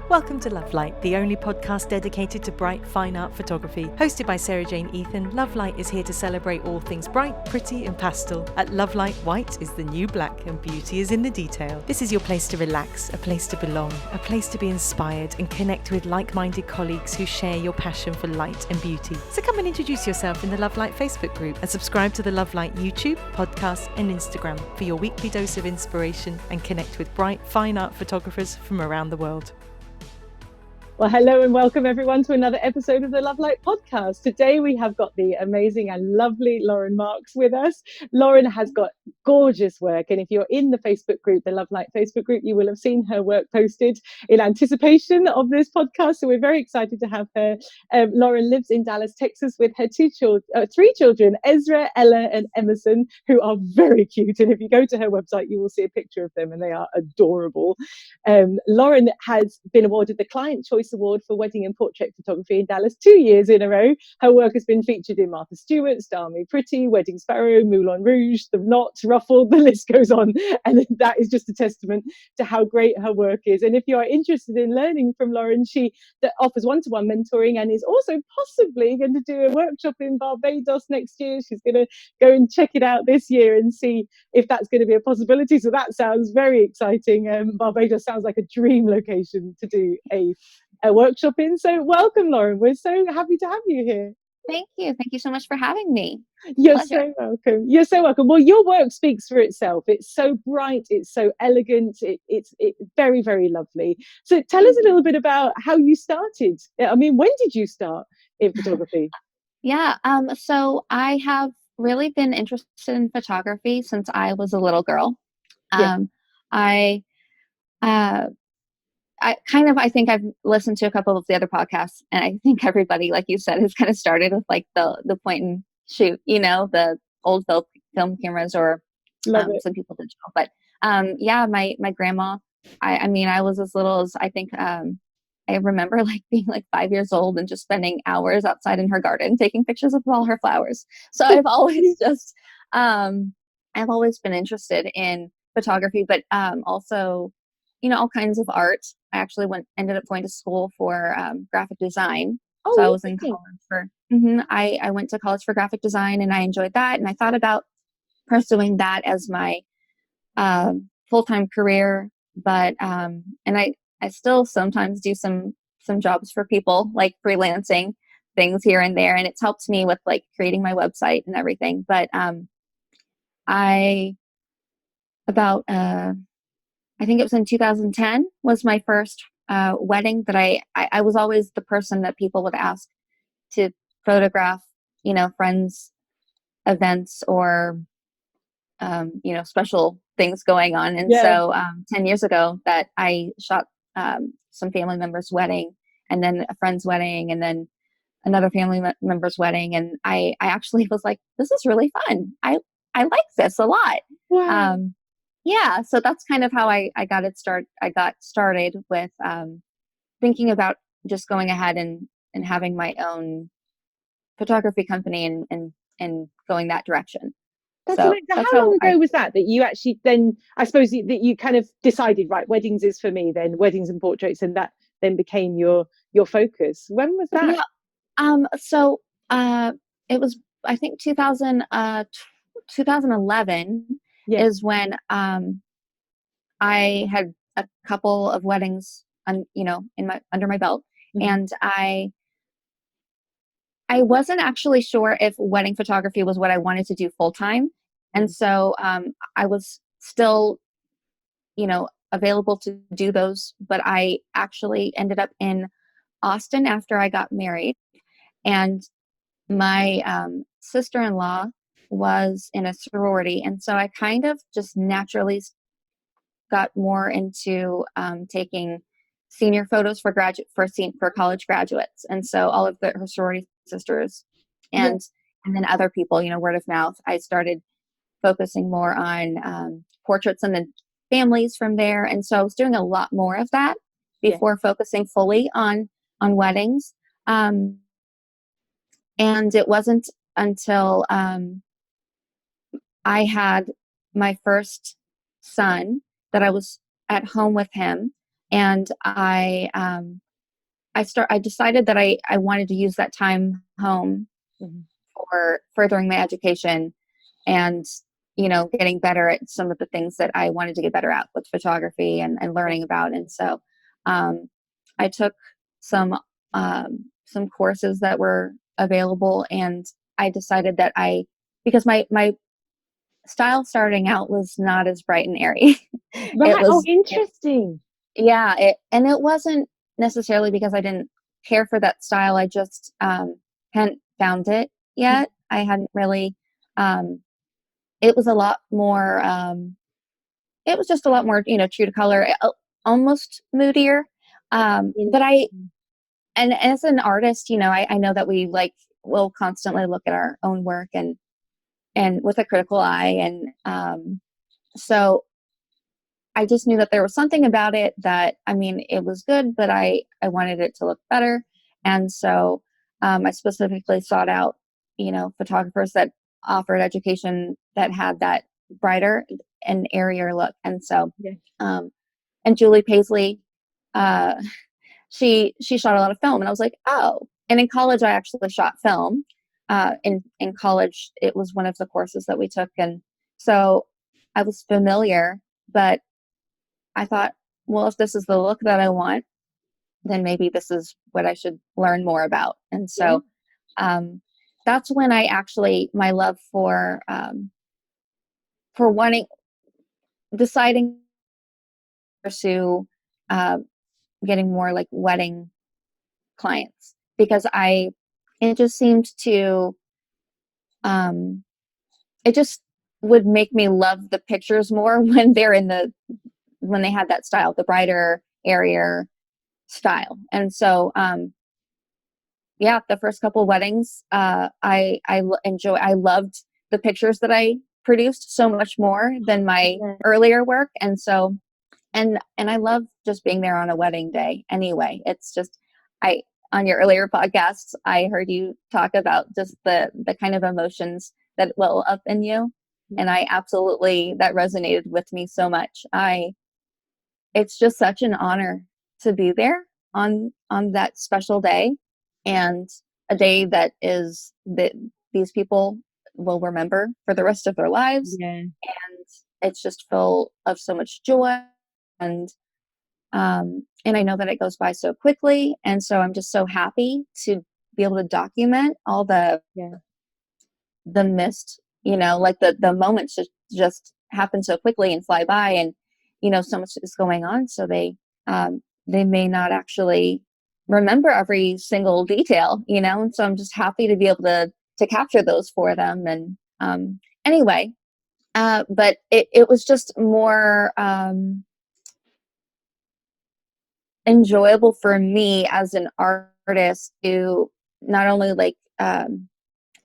Welcome to Love Light, the only podcast dedicated to bright, fine art photography. Hosted by Sarah Jane Ethan, Love Light is here to celebrate all things bright, pretty and pastel. At Love Light, white is the new black and beauty is in the detail. This is your place to relax, a place to belong, a place to be inspired and connect with like-minded colleagues who share your passion for light and beauty. So come and introduce yourself in the Love Light Facebook group and subscribe to the Love Light YouTube, podcast and Instagram for your weekly dose of inspiration and connect with bright, fine art photographers from around the world. Well, hello and welcome everyone to another episode of the Love Light podcast. Today we have got the amazing and lovely Lauren Marks with us. Lauren has got gorgeous work, and if you're in the Facebook group, the Love Light Facebook group, you will have seen her work posted in anticipation of this podcast. So we're very excited to have her. Lauren lives in Dallas, Texas with her three children, Ezra, Ella and Emerson, who are very cute. And if you go to her website, you will see a picture of them and they are adorable. Lauren has been awarded the Client Choice Award for Wedding and Portrait Photography in Dallas 2 years in a row. Her work has been featured in Martha Stewart, Star Me Pretty, Wedding Sparrow, Moulin Rouge, The Knot, Ruffled, the list goes on. And that is just a testament to how great her work is. And if you are interested in learning from Lauren, she offers one-to-one mentoring and is also possibly going to do a workshop in Barbados next year. She's going to go and check it out this year and see if that's going to be a possibility. So that sounds very exciting. Barbados sounds like a dream location to do a workshop in. So welcome, Lauren. We're so happy to have you here. Thank you. Thank you so much for having me. You're so welcome. You're so welcome. Well, your work speaks for itself. It's so bright. It's so elegant. It's very, very lovely. So tell us a little bit about how you started. I mean, when did you start in photography? Yeah. So I have really been interested in photography since I was a little girl. I think I've listened to a couple of the other podcasts, and I think everybody, like you said, has kind of started with like the point and shoot, the old film cameras, or some people digital. But my grandma, I was as little as I think I remember like being like 5 years old and just spending hours outside in her garden taking pictures of all her flowers. So I've always been interested in photography, but also all kinds of art. I actually ended up going to school for graphic design. So I was in college I went to college for graphic design, and I enjoyed that. And I thought about pursuing that as my full-time career. But and I still sometimes do some jobs for people, like freelancing things here and there. And it's helped me with like creating my website and everything. But I think it was in 2010 was my first wedding that I was always the person that people would ask to photograph, friends' events or, special things going on. And so 10 years ago that I shot some family members' wedding, and then a friend's wedding, and then another family member's wedding. And I actually was like, this is really fun. I like this a lot. Wow. So that's kind of how I got started with thinking about just going ahead and having my own photography company and going that direction. So how long ago was that you actually then, I suppose, that you kind of decided, right, weddings is for me, then weddings and portraits, and that then became your focus? When was that? It was, I think 2011 is when I had a couple of weddings under my belt. And I wasn't actually sure if wedding photography was what I wanted to do full time. And so I was still available to do those, but I actually ended up in Austin after I got married, and my sister-in-law was in a sorority, and so I kind of just naturally got more into taking senior photos for college graduates, and so all of her sorority sisters and then other people, word of mouth. I started focusing more on portraits and then families from there, and so I was doing a lot more of that before focusing fully on weddings. And it wasn't until I had my first son that I was at home with him And I decided that I wanted to use that time home for furthering my education and, getting better at some of the things that I wanted to get better at with photography and learning about. And so I took some courses that were available, and I decided that because my style starting out was not as bright and airy. Right. Interesting. And it wasn't necessarily because I didn't care for that style. I just hadn't found it yet. I hadn't really. It was a lot more. It was just a lot more, true to color, almost moodier. But and as an artist, I know that we will constantly look at our own work and with a critical eye, and so I just knew that there was something about it that, it was good, but I wanted it to look better. And so I specifically sought out, photographers that offered education that had that brighter and airier look. And so, and Julie Paisley, she shot a lot of film, and I was like, oh. And in college, I actually shot film. In college, it was one of the courses that we took, and so I was familiar, but I thought, well, if this is the look that I want, then maybe this is what I should learn more about. And so that's when my love for deciding to pursue getting more like wedding clients, because it just seemed to, it just would make me love the pictures more when when they had that style, the brighter, airier style. And so, the first couple of weddings, I loved the pictures that I produced so much more than my earlier work. And so, and I love just being there on a wedding day anyway. It's just, on your earlier podcasts, I heard you talk about just the kind of emotions that well up in you. And that resonated with me so much. It's just such an honor to be there on that special day, and a day that these people will remember for the rest of their lives. And it's just full of so much joy, and I know that it goes by so quickly. And so I'm just so happy to be able to document all the missed, the moments just happen so quickly and fly by, and so much is going on, so they may not actually remember every single detail, and so I'm just happy to be able to capture those for them. And anyway, but it was just more enjoyable for me as an artist to not only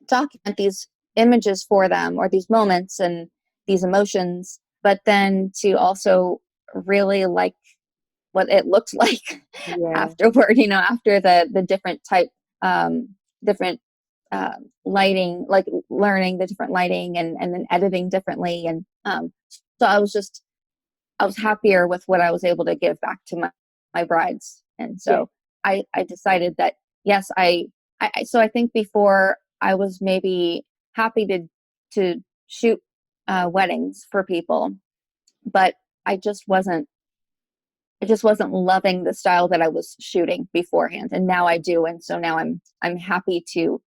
document these images for them, or these moments and these emotions, but then to also really like what it looked like afterward, after the different type, different lighting, like learning the different lighting and then editing differently. And so I was happier with what I was able to give back to my brides. And so I decided that, yes, so I think before I was maybe happy to shoot weddings for people, but I just wasn't loving the style that I was shooting beforehand. And now I do. And so now I'm happy to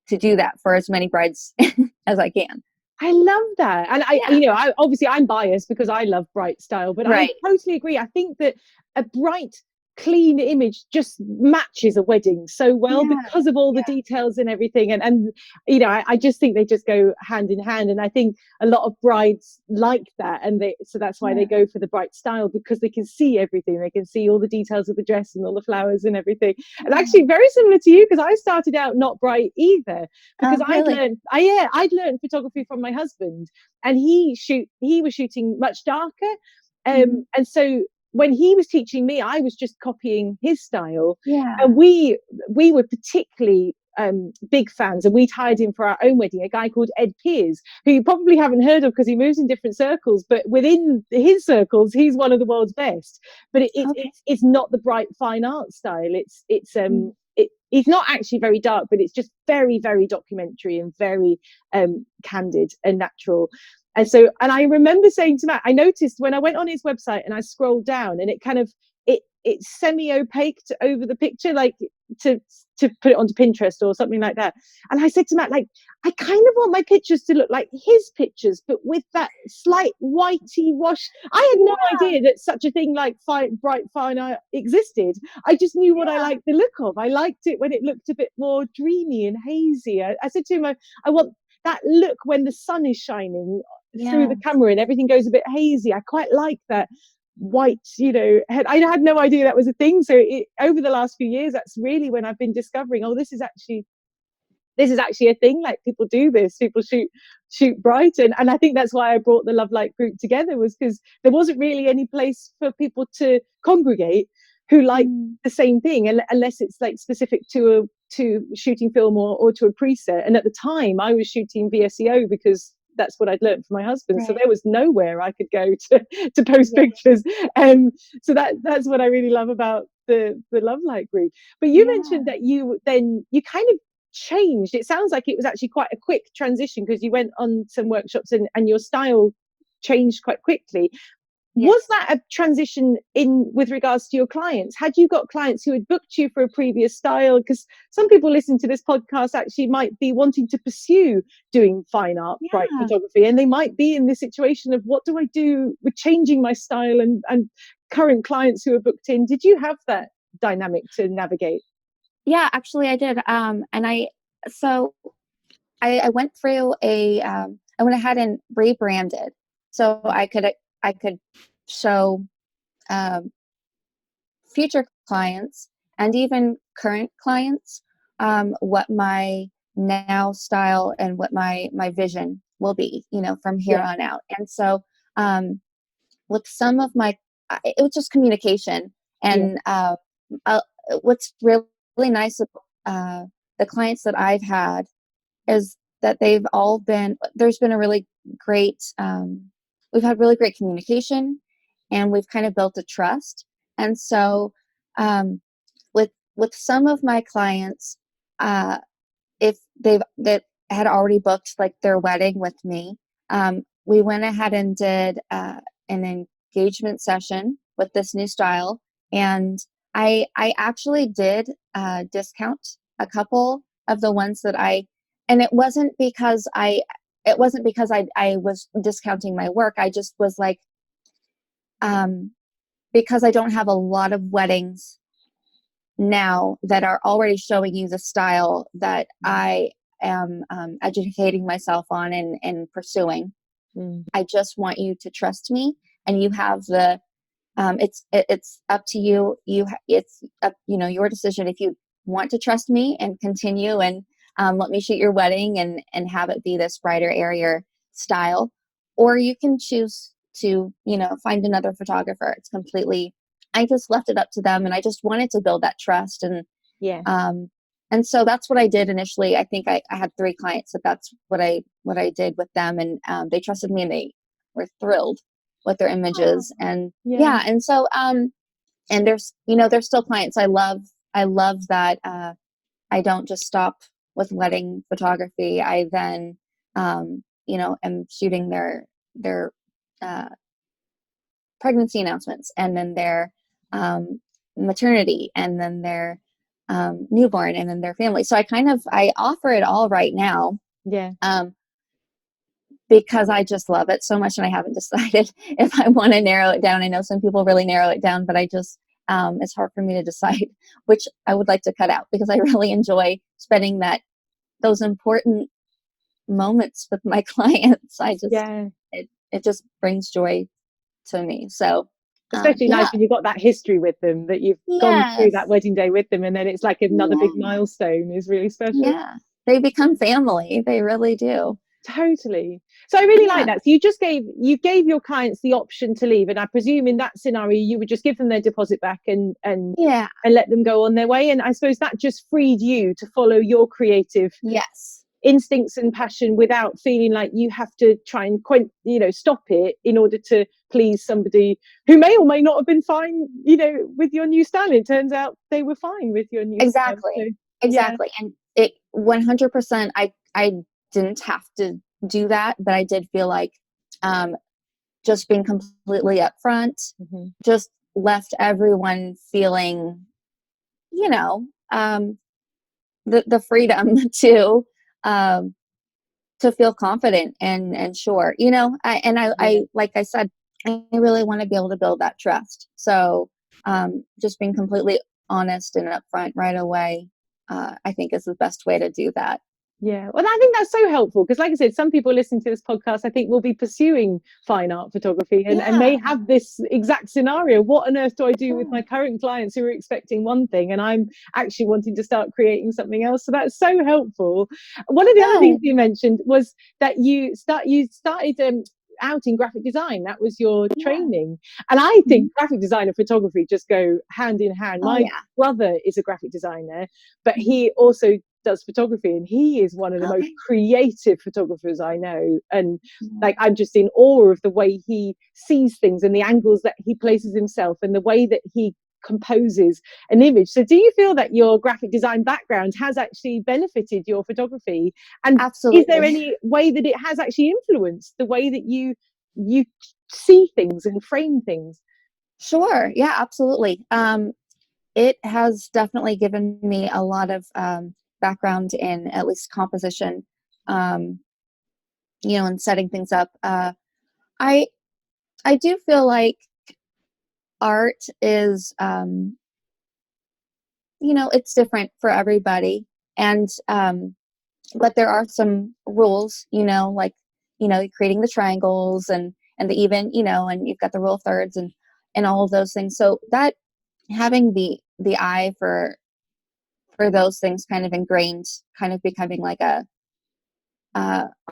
do that for as many brides as I can. I love that. And I'm biased because I love bright style, but I totally agree. I think that a bright, clean image just matches a wedding so well because of all the details and everything. And I just think they just go hand in hand. And I think a lot of brides like that. And so that's why they go for the bright style, because they can see everything. They can see all the details of the dress and all the flowers and everything. And actually very similar to you, because I started out not bright either, because I'd learned photography from my husband, and he was shooting much darker. And so when he was teaching me, I was just copying his style. Yeah. And we were particularly big fans, and we'd hired him for our own wedding, a guy called Ed Pears, who you probably haven't heard of because he moves in different circles, but within his circles he's one of the world's best. But it's not the bright fine art style. It's not actually very dark, but it's just very, very documentary and very candid and natural. And I remember saying to Matt, I noticed when I went on his website and I scrolled down, and it kind of it's semi-opaqued over the picture, like to put it onto Pinterest or something like that. And I said to Matt, like, I kind of want my pictures to look like his pictures, but with that slight whitey wash. I had no idea that such a thing like bright fine art existed. I just knew what I liked the look of. I liked it when it looked a bit more dreamy and hazy. I said to him, I want that look when the sun is shining through the camera and everything goes a bit hazy. I quite like that white, I had no idea that was a thing. So over the last few years, that's really when I've been discovering, this is actually a thing. Like, people do this, people shoot bright. And I think that's why I brought the Love Light group together, was because there wasn't really any place for people to congregate who like the same thing, and unless it's like specific to shooting film or to a preset. And at the time I was shooting VSEO because that's what I'd learned from my husband. Right. So there was nowhere I could go to post pictures. So that's what I really love about the Love Light group. But you mentioned that you kind of changed. It sounds like it was actually quite a quick transition, because you went on some workshops and your style changed quite quickly. Was that a transition with regards to your clients? Had you got clients who had booked you for a previous style? Because some people listening to this podcast actually might be wanting to pursue doing fine art, bright photography, and they might be in this situation of, what do I do with changing my style and current clients who are booked in? Did you have that dynamic to navigate? Yeah, actually I did. And I went through I went ahead and rebranded so I could show future clients and even current clients what my now style and what my vision will be, from here on out. And so with some of my, it was just communication. And what's really nice about the clients that I've had is that there's been a really great, we've had really great communication, and we've kind of built a trust. And so with some of my clients, if that had already booked like their wedding with me, we went ahead and did an engagement session with this new style. And I actually did discount a couple of the ones that and it wasn't because I was discounting my work. I just was like, because I don't have a lot of weddings now that are already showing you the style that I am educating myself on and pursuing. I just want you to trust me, and you have the it's up to you. It's up, your decision if you want to trust me and continue and let me shoot your wedding and have it be this brighter, airier style, or you can choose to, find another photographer. It's completely, I just left it up to them, and I just wanted to build that trust. And so that's what I did initially. I think I had 3 clients that's what I did with them, and they trusted me, and they were thrilled with their images. And and so and there's still clients. I love that I don't just stop with wedding photography. I then am shooting their pregnancy announcements, and then their maternity, and then their newborn, and then their family. So I offer it all right now. Because I just love it so much, and I haven't decided if I want to narrow it down. I know some people really narrow it down, but I just it's hard for me to decide which I would like to cut out, because I really enjoy spending those important moments with my clients. I just it just brings joy to me. So especially nice when you've got that history with them, that you've gone through that wedding day with them, and then it's like another big milestone is really special. They become family. They really do. Totally. So I really like Yeah. that. So you gave your clients the option to leave, and I presume in that scenario you would just give them their deposit back Yeah. and let them go on their way. And I suppose that just freed you to follow your creative Yes. instincts and passion without feeling like you have to try and stop it in order to please somebody who may or may not have been fine, with your new style. It turns out they were fine with your new style. So, Exactly. yeah. Exactly. And it 100%, I didn't have to do that, but I did feel like just being completely upfront Mm-hmm. just left everyone feeling, you know, the freedom um, to feel confident and sure, Yeah. I like I said, I really want to be able to build that trust. So just being completely honest and upfront right away, I think is the best way to do that. Yeah, well, I think that's so helpful because, like I said, some people listening to this podcast, I think, will be pursuing fine art photography and may Yeah. have this exact scenario. What on earth do I do with Yeah. my current clients who are expecting one thing and I'm actually wanting to start creating something else? So that's so helpful. One of the other Yeah. things you mentioned was that you started out in graphic design. That was your Yeah. training, and I Mhm. think graphic design and photography just go hand in hand. Oh My yeah. brother is a graphic designer, but Mhm. he also does photography, and he is one of the most Okay. creative photographers I know. And Yeah. like, I'm just in awe of the way he sees things and the angles that he places himself and the way that he composes an image. So do you feel that your graphic design background has actually benefited your photography, and is there Absolutely. any way that it has actually influenced the way that you see things and frame things? Sure. Yeah, absolutely. It has definitely given me a lot of background in at least composition, um, and setting things up. I I do feel like art is, it's different for everybody, and but there are some rules, like creating the triangles and the even, and you've got the rule of thirds and all of those things. So that having the eye for those things kind of ingrained, kind of becoming like a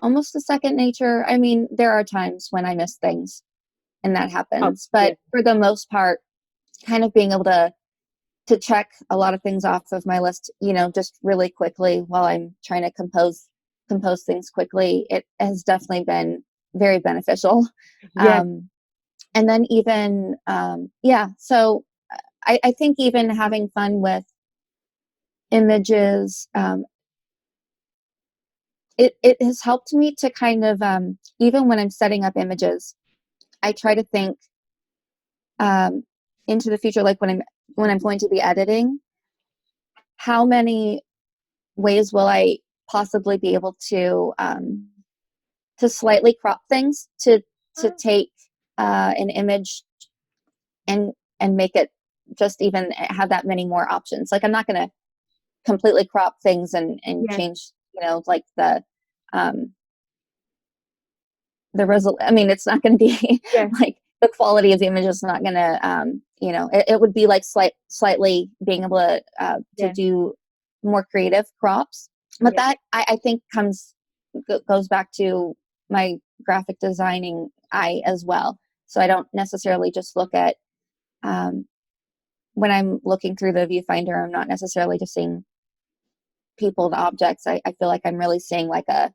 almost a second nature. I mean, there are times when I miss things and that Oh, happens, yeah. but for the most part, kind of being able to check a lot of things off of my list, just really quickly while I'm trying to compose things quickly, it has definitely been very beneficial. Yeah. And then even yeah, so I think even having fun with images, it has helped me to kind of even when I'm setting up images, I try to think um, into the future, like when I'm going to be editing, how many ways will I possibly be able to slightly crop things to take an image and make it just even have that many more options. Like I'm not going to completely crop things and Yeah. change, like um, the result. I mean, it's not going to be Yeah. like the quality of the image is not going to, it would be like slightly being able to Yeah. do more creative crops. But Yeah. that I think goes back to my graphic designing eye as well. So I don't necessarily just look at um, when I'm looking through the viewfinder. I'm not necessarily just seeing people and objects. I feel like I'm really seeing like a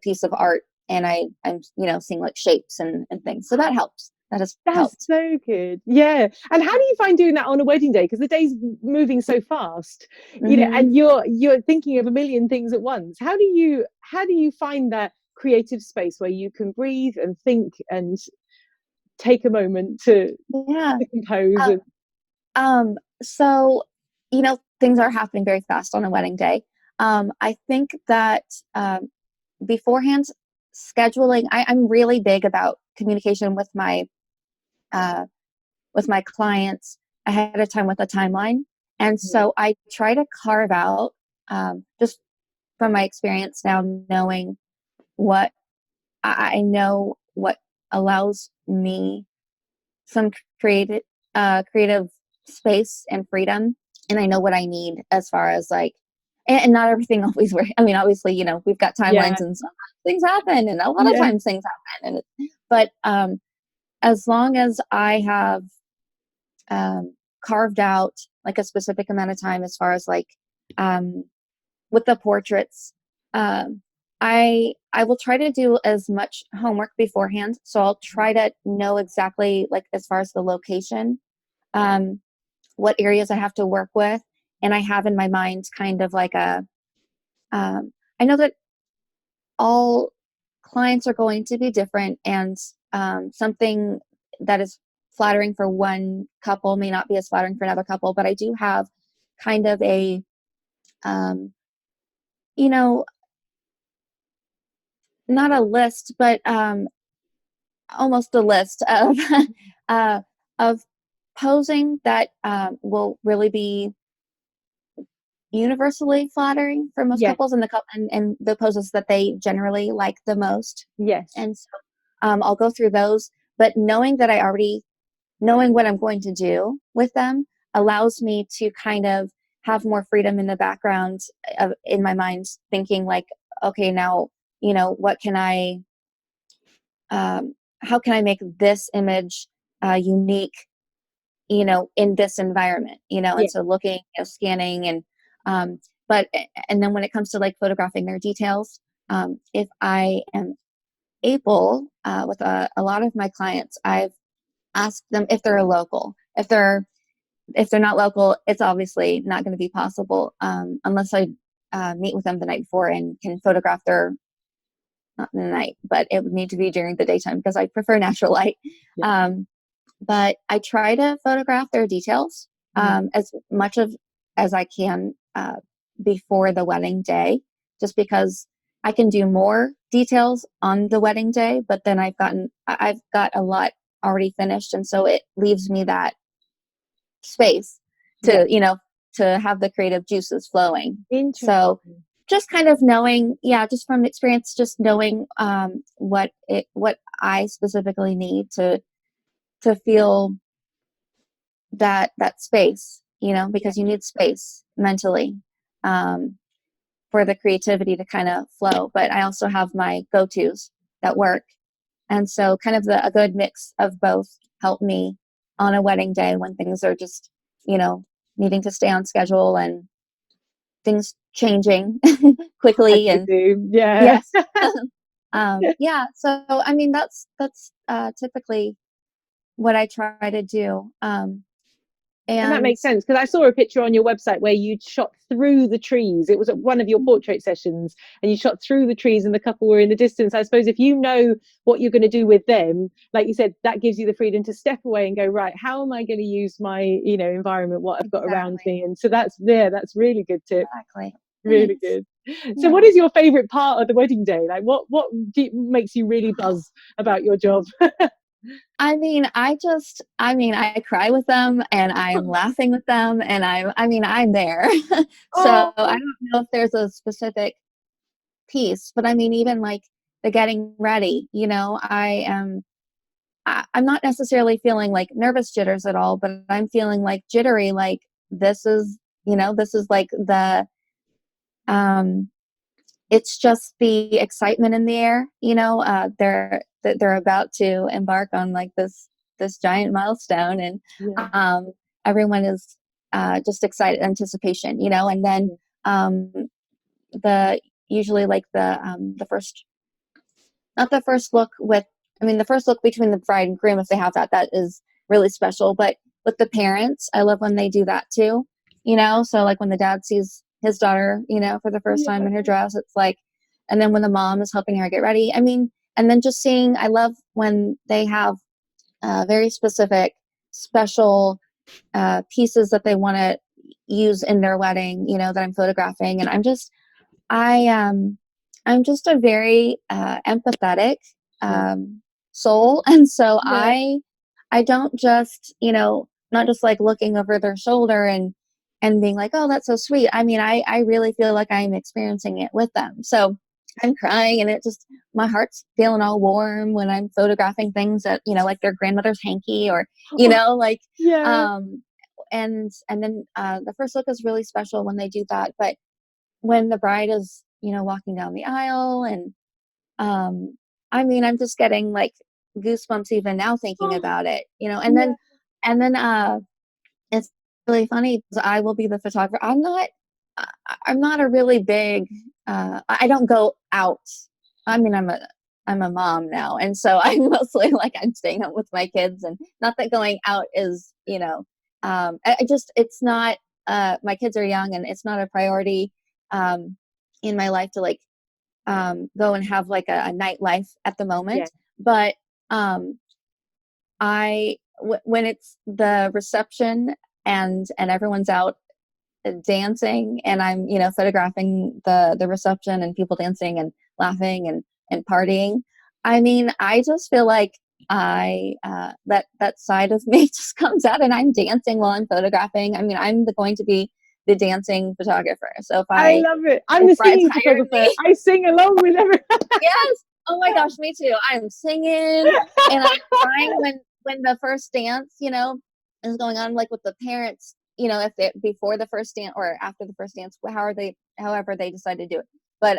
piece of art, and I'm seeing like shapes and things. So that helps. That has That's helped. so good. Yeah. And how do you find doing that on a wedding day? Because the day's moving so fast, Hmm. and you're thinking of a million things at once. How do you find that creative space where you can breathe and think and take a moment Yeah. to compose Uh, and so things are happening very fast on a wedding day. I think that beforehand scheduling. I'm really big about communication uh, with my clients ahead of time with a timeline. And yeah, so I try to carve out, just from my experience now, knowing what I know what allows me some creative space and freedom. And I know what I need as far as like and not everything always works. I mean, obviously, we've got Yeah. timelines and sometimes things happen and a lot of Yeah. times things happen. But as long as I have carved out like a specific amount of time as far as like um, with the portraits, um, I will try to do as much homework beforehand. So I'll try to know exactly like as far as the location, um, what areas I have to work with, and I have in my mind kind of like I know that all clients are going to be different, and something that is flattering for one couple may not be as flattering for another couple. But I do have kind of a, um, you know, not a list, but almost a list of uh, of posing that will really be universally flattering for most Yes. couples, and and the poses that they generally like the most. Yes. And so I'll go through those, but knowing what I'm going to do with them allows me to kind of have more freedom in the background in my mind, thinking like, okay, now, what can how can I make this image unique, in this environment, Yeah. and so looking, scanning um, and then when it comes to like photographing their details, if I am able, with a lot of my clients, I've asked them if they're a local. If they're not local, it's obviously not going to be possible unless I meet with them the night before and can photograph their not in the night, but it would need to be during the daytime because I prefer natural light. Yeah. But I try to photograph their details as much as I can before the wedding day, just because I can do more details on the wedding day, but then I've got a lot already finished, and so it leaves me that space Yeah. to have the creative juices flowing. Interesting. So just kind of knowing, just from experience, just knowing what I specifically need to feel that space, because you need space mentally for the creativity to kind of flow. But I also have my go-tos that work. And so kind of a good mix of both help me on a wedding day when things are just, needing to stay on schedule and things changing As quickly. they And do. Yeah. yes. Yeah. So, I mean, that's typically what I try to do. And that And makes sense because I saw a picture on your website where you'd shot through the trees. It was at one of your portrait sessions, and you shot through the trees, and the couple were in the distance. I suppose if you know what you're going to do with them, like you said, that gives you the freedom to step away and go, right, how am I going to use my, environment, what I've got around exactly, me? And so that's really good tip. exactly. Really Thanks. good. So, Yeah. what is your favorite part of the wedding day? Like, what makes you really buzz about your job? I cry with them and I'm laughing with them and I'm there. So Oh, I don't know if there's a specific piece, but I mean, even like the getting ready, I'm not necessarily feeling like nervous jitters at all, but I'm feeling like jittery, like this is like um, it's just the excitement in the air, they're about to embark on like this giant milestone, and yeah. um, everyone is just excited, anticipation, and then um, the usually like the first, not the first look with, I mean, the first look between the bride and groom, if they have that is really special. But with the parents, I love when they do that too, so like when the dad sees his daughter, for the first time Yeah. in her dress, it's like, and then when the mom is helping her get ready, I mean, and then just seeing, I love when they have very specific, special pieces that they want to use in their wedding, that I'm photographing. And I I'm just a very empathetic Yeah. soul, and so Yeah. I don't just, not just like looking over their shoulder and being like, oh, that's so sweet. I mean, I really feel like I'm experiencing it with them. So I'm crying, and it just, my heart's feeling all warm when I'm photographing things that, like their grandmother's hanky, or, Oh, like, yeah. um, and then the first look is really special when they do that. But when the bride is, walking down the aisle, and I mean, I'm just getting like goosebumps even now thinking Oh, about it, and yeah. then it's really funny because I will be the photographer. I'm not a really big, I don't go out. I mean, I'm a mom now. And so I'm mostly like, I'm staying home with my kids, and not that going out is, I just, it's not, my kids are young, and it's not a priority, um, in my life to like, go and have like a nightlife at the Yeah. moment. But, um, when it's the reception, and everyone's out dancing, and I'm, photographing the reception and people dancing and laughing and partying. I mean, I just feel like that side of me just comes out, and I'm dancing while I'm photographing. I mean, I'm going to be the dancing photographer. So I love it. I'm if the brides singing hired photographer. me, I sing along with everyone. yes. Oh my gosh, me too. I'm singing, and I'm crying when the first dance, is going on, like with the parents, if it before the first dance or after the first dance, however they decide to do it. But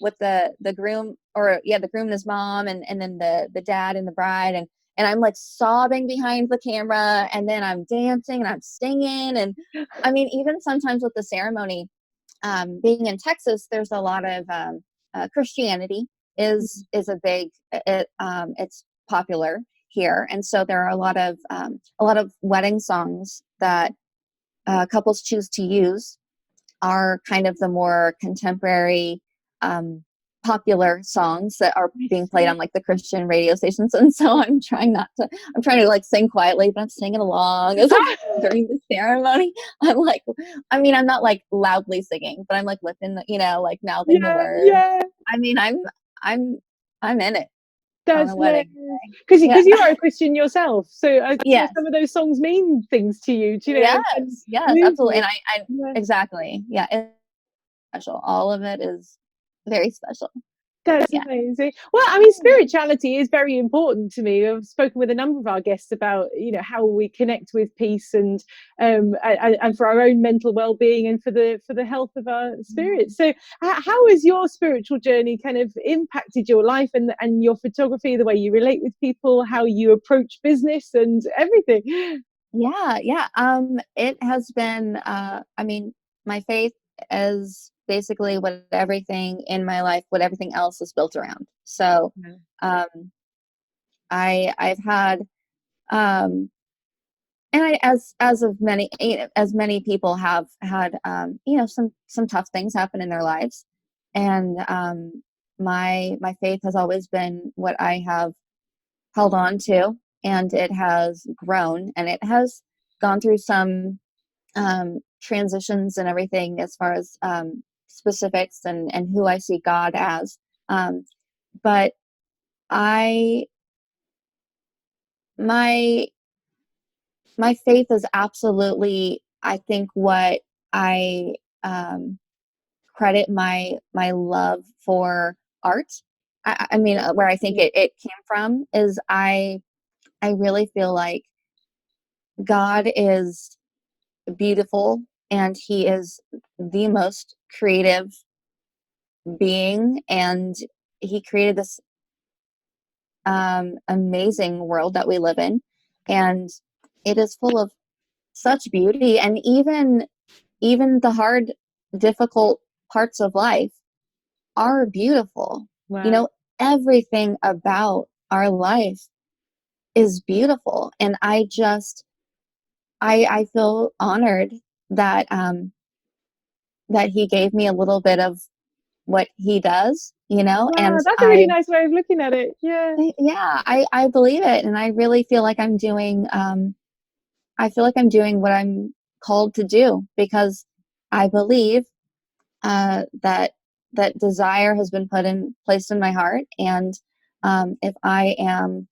with the groom, or yeah, the groom and his mom, and then the dad and the bride, and I'm like sobbing behind the camera, and then I'm dancing and I'm singing, and I mean, even sometimes with the ceremony, being in Texas, there's a lot of Christianity is a big, it's popular here, and so there are a lot of wedding songs that couples choose to use are kind of the more contemporary, popular songs that are I being played see. on like the Christian radio stations. And so I'm trying to like sing quietly, but I'm singing along as during the ceremony. I'm like, I mean, I'm not like loudly singing, but I'm like within the, like mouthing the Yeah, words. yeah. I mean, I'm I'm in it on That's a hilarious. wedding day. Yeah. Because you are a Christian yourself, so I'm sure Yes. some of those songs mean things to you. Do you know, and Yes. Yes. move Absolutely. you. And I Yeah. exactly. Yeah. It's special. All of it is very special. That's Yeah. amazing. Well, I mean, spirituality is very important to me. I've spoken with a number of our guests about, how we connect with peace, and for our own mental well-being, and for the health of our spirits. So, how has your spiritual journey kind of impacted your life and your photography, the way you relate with people, how you approach business, and everything? Yeah, yeah. It has been, I mean, my faith is basically what everything else is built around. So, Yeah. um, I've had, um, and as many people have had, some tough things happen in their lives. And, my faith has always been what I have held on to, and it has grown, and it has gone through some transitions and everything as far as specifics, and who I see God as. Um, but I my my faith is absolutely, I think, what I um, credit my love for art. I mean, where I think it came from is I really feel like God is beautiful, and he is the most creative being, and he created this amazing world that we live in, and it is full of such beauty, and even the hard, difficult parts of life are beautiful. you Wow. know Everything about our life is beautiful, and I feel honored that that he gave me a little bit of what he does, Wow, and that's a really nice way of looking at it. Yeah. yeah, I believe it, and I really feel like I feel like I'm doing what I'm called to do, because I believe that desire has been placed in my heart, and if I am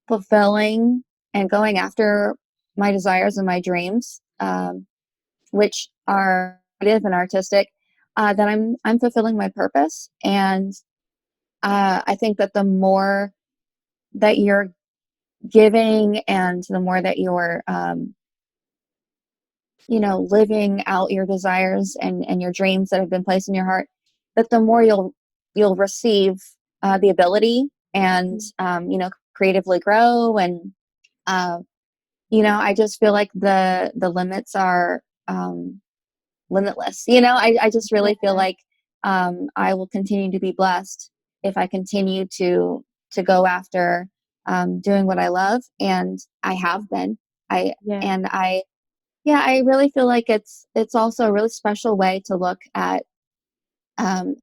fulfilling and going after my desires and my dreams, which are creative and artistic, then I'm fulfilling my purpose. And I think that the more that you're giving, and the more that you're living out your desires and your dreams that have been placed in your heart, that the more you'll receive the ability and creatively grow. And I just feel like the limits are limitless. I just really feel like I will continue to be blessed if I continue to go after doing what I love, and I have been. I Yeah. and I Yeah, I really feel like it's also a really special way to look at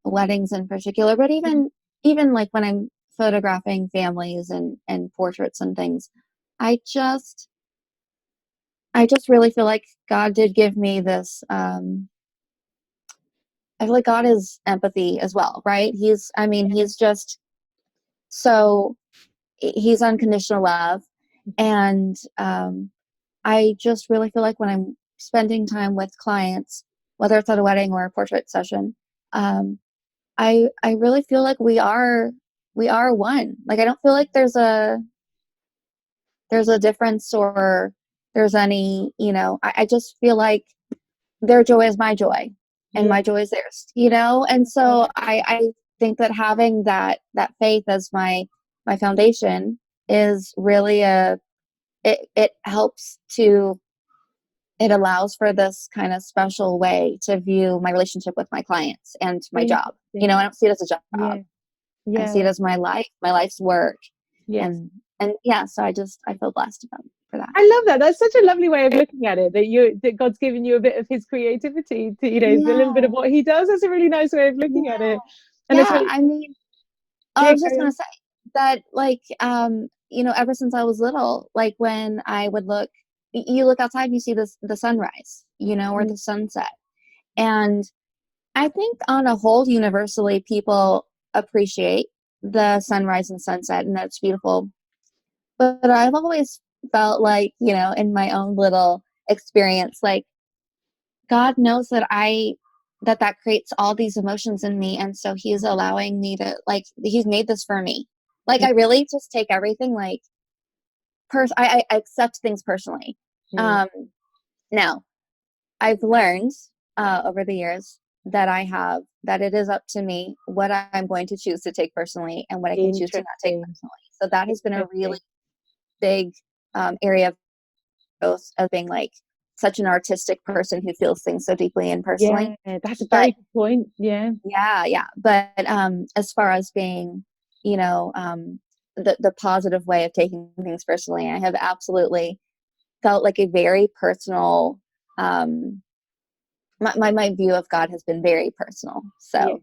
weddings in particular, but even like when I'm photographing families and portraits and things, I just I just really feel like God did give me this. I feel like God is empathy as well, right? He's just so he's unconditional love, and I just really feel like when I'm spending time with clients, whether it's at a wedding or a portrait session, um, I really feel like we are one. Like I don't feel like there's a difference, or there's any, I just feel like their joy is my joy and Yeah. my joy is theirs, and so I think that having that faith as my foundation is really it helps to it allows for this kind of special way to view my relationship with my clients and my job. I don't see it as a job. Yeah. I see it Yeah. as my life's work. Yes. And yeah, so I feel blessed for that. I love that. That's such a lovely way of looking at it. That God's given you a bit of His creativity to, a little bit of Yeah. what He does. That's a really nice way of looking at Yeah. it. And it's Yeah. really, I mean, I yeah, was just carry gonna on. say that, like, ever since I was little, like when I would you look outside and you see the sunrise, or Mm. the sunset. And I think on a whole, universally, people appreciate the sunrise and sunset, and that's beautiful. But I've always felt like, in my own little experience, like God knows that creates all these emotions in me. And so he's allowing me to, like, he's made this for me. Like, I really just take everything like, I accept things personally. Mm. Um, Now, I've learned over the years that it is up to me what I'm going to choose to take personally and what I can choose to not take Interesting. personally. So that has been a Interesting. really big area of growth, of being like such an artistic person who feels things so deeply and personally. Yeah, that's a very But good point. Yeah. yeah. But as far as being, the positive way of taking things personally, I have absolutely felt like a very personal my view of God has been very personal. Yeah. So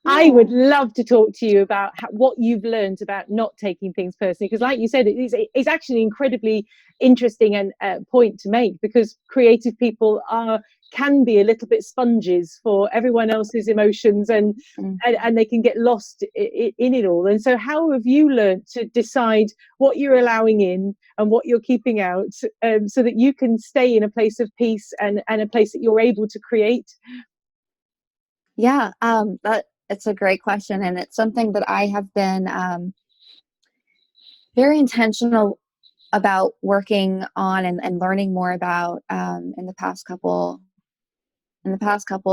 I yeah. would love to talk to you about what you've learned about not taking things personally, because, like you said, it's actually an incredibly interesting and point to make, because creative people can be a little bit sponges for everyone else's emotions, and Mhm. and they can get lost in it all. And so, how have you learned to decide what you're allowing in and what you're keeping out, so that you can stay in a place of peace and a place that you're able to create? Yeah, that it's a great question, and it's something that I have been very intentional about working on and learning more about in the past couple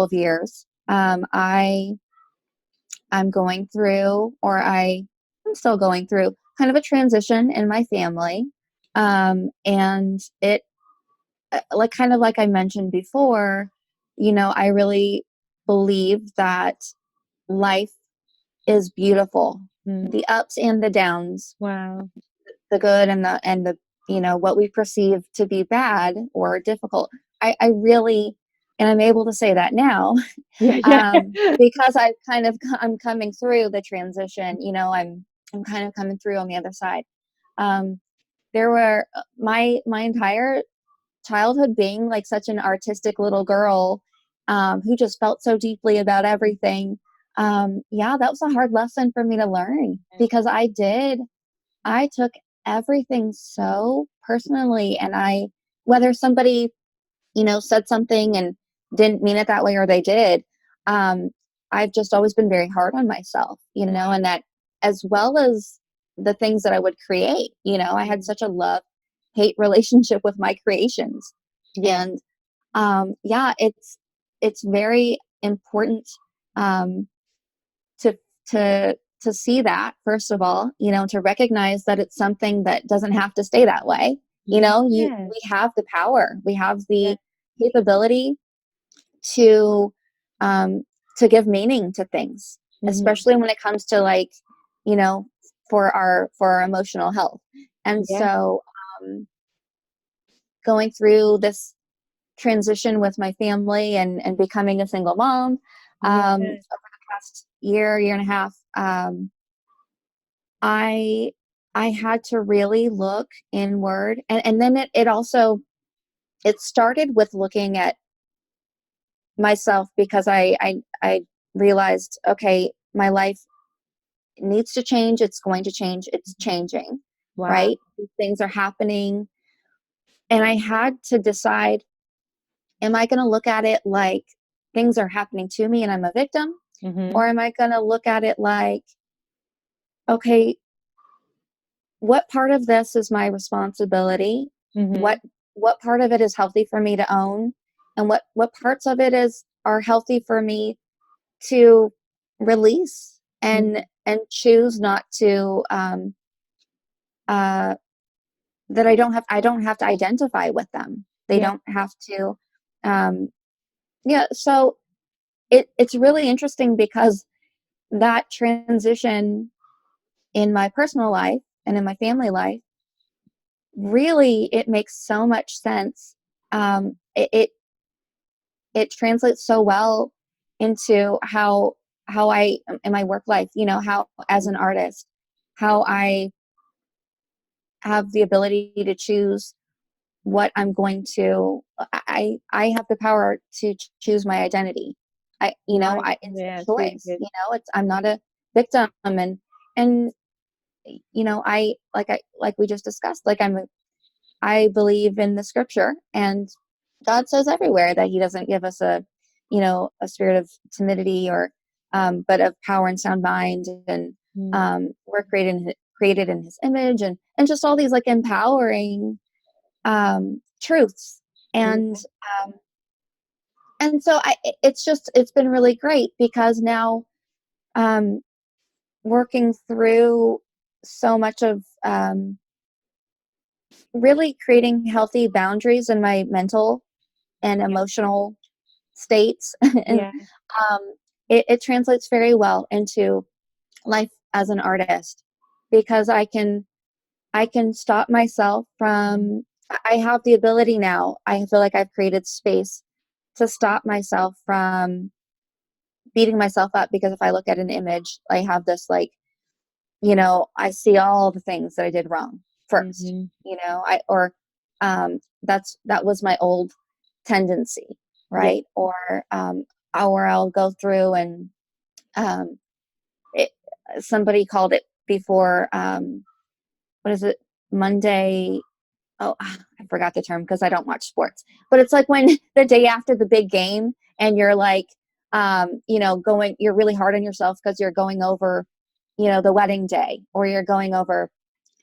of years. I'm going through, I'm still going through kind of a transition in my family, and it like kind of like I mentioned before, I really believe that life is beautiful. Mm. The ups and the downs, Wow. the good and the what we perceive to be bad or difficult. I really, and I'm able to say that now, Yeah, yeah. because I'm coming through the transition. I'm kind of coming through on the other side. Um, there were my entire childhood being like such an artistic little girl, who just felt so deeply about everything. Yeah, that was a hard lesson for me to learn, because I took everything so personally, and whether somebody, said something and didn't mean it that way, or they did, um, I've just always been very hard on myself, and that, as well as the things that I would create, I had such a love hate relationship with my creations. Yeah. And yeah, it's very important, um, to to see that, first of all, to recognize that it's something that doesn't have to stay that way. Yes. We have the power, we have Yeah. the capability to um to give meaning to things, Mhm. especially when it comes to, like, you know for our emotional health. And Yeah. so, going through this transition with my family and becoming a single mom, over Yeah. the past year and a half, I I had to really look inward, and then it also, it started with looking at myself, because I realized, okay, my life needs to change. It's going to change. It's changing, Wow. right? These things are happening, and I had to decide: am I going to look at it like things are happening to me and I'm a victim, Mhm. or am I going to look at it like, okay, what part of this is my responsibility? Mhm. What part of it is healthy for me to own, and what parts of it is are healthy for me to release Mhm. and choose not to, uh that I don't have to identify with them. They Yeah. don't have to, um yeah. So it's really interesting, because that transition in my personal life and in my family life, really, it makes so much sense. It translates so well into how I, in my work life, how, as an artist, how I have the ability to choose what I'm going to. I have the power to choose my identity. Right. It's Yeah, a it's really choice. good. It's, I'm not a victim, and like we just discussed, like, I believe in the scripture, and God says everywhere that He doesn't give us a spirit of timidity, or, but of power and sound mind. And, Mm. we're created in His image, and just all these, like, empowering, truths. And, Yeah. um, so it's been really great, because now, um, working through so much of, really creating healthy boundaries in my mental and Yeah. emotional states, and, Yeah. um, it translates very well into life as an artist, because I can stop myself Mhm. from. I have the ability now. I feel like I've created space to stop myself from beating myself up, because if I look at an image, I have this, like, I see all the things that I did wrong first. Mhm. I or that was my old tendency, Yeah. right? Or I'll go through and, um, it, somebody called it before, what is it? Monday. Oh, I forgot the term, because I don't watch sports. But it's like when the day after the big game, and you're like, you're really hard on yourself, because you're going over, the wedding day, or you're going over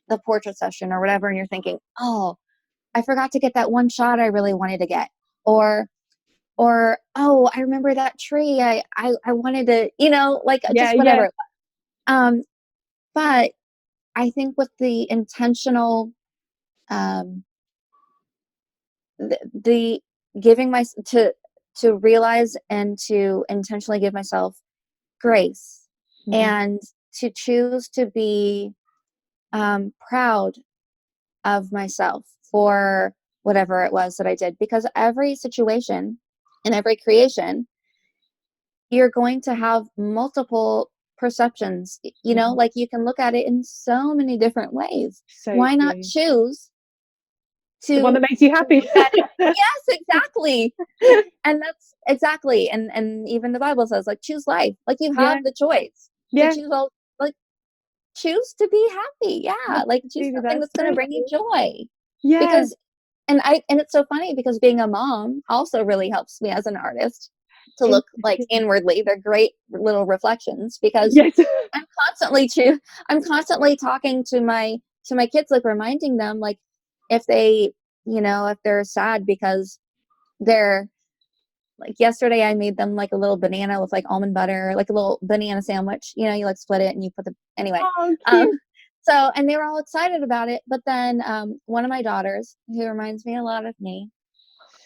the portrait session or whatever, and you're thinking, oh, I forgot to get that one shot I really wanted to get. Or oh, I remember that tree. I wanted to, like, Yeah. just Yeah. whatever. Um, but I think with the intentional, um, the giving my to realize and to intentionally give myself grace, Mhm. and to choose to be, proud of myself for whatever it was that I did, because every situation and every creation, you're going to have multiple perceptions. Mhm. Like, you can look at it in so many different ways. So Why not true. choose The one to that makes you happy. look at it? Yes, exactly. And that's exactly, and even the Bible says, like, choose life. Like, you Yeah. have the choice to Yeah. choose all, like, choose to be happy. Yeah, like, choose Absolutely. something That's that's going to so bring you cool. joy. Yeah. Because, and it's so funny, because being a mom also really helps me as an artist to look, like, Interesting. inwardly. They're great little reflections, because Yes. I'm constantly to I'm constantly talking to my kids, like, reminding them, like, if they, if they're sad because they're like, yesterday I made them like a little banana with like almond butter, like a little banana sandwich. You know, you like split it and you put the anyway. Oh, Um, cute. so and they were all excited about it. But then one of my daughters, who reminds me a lot of me,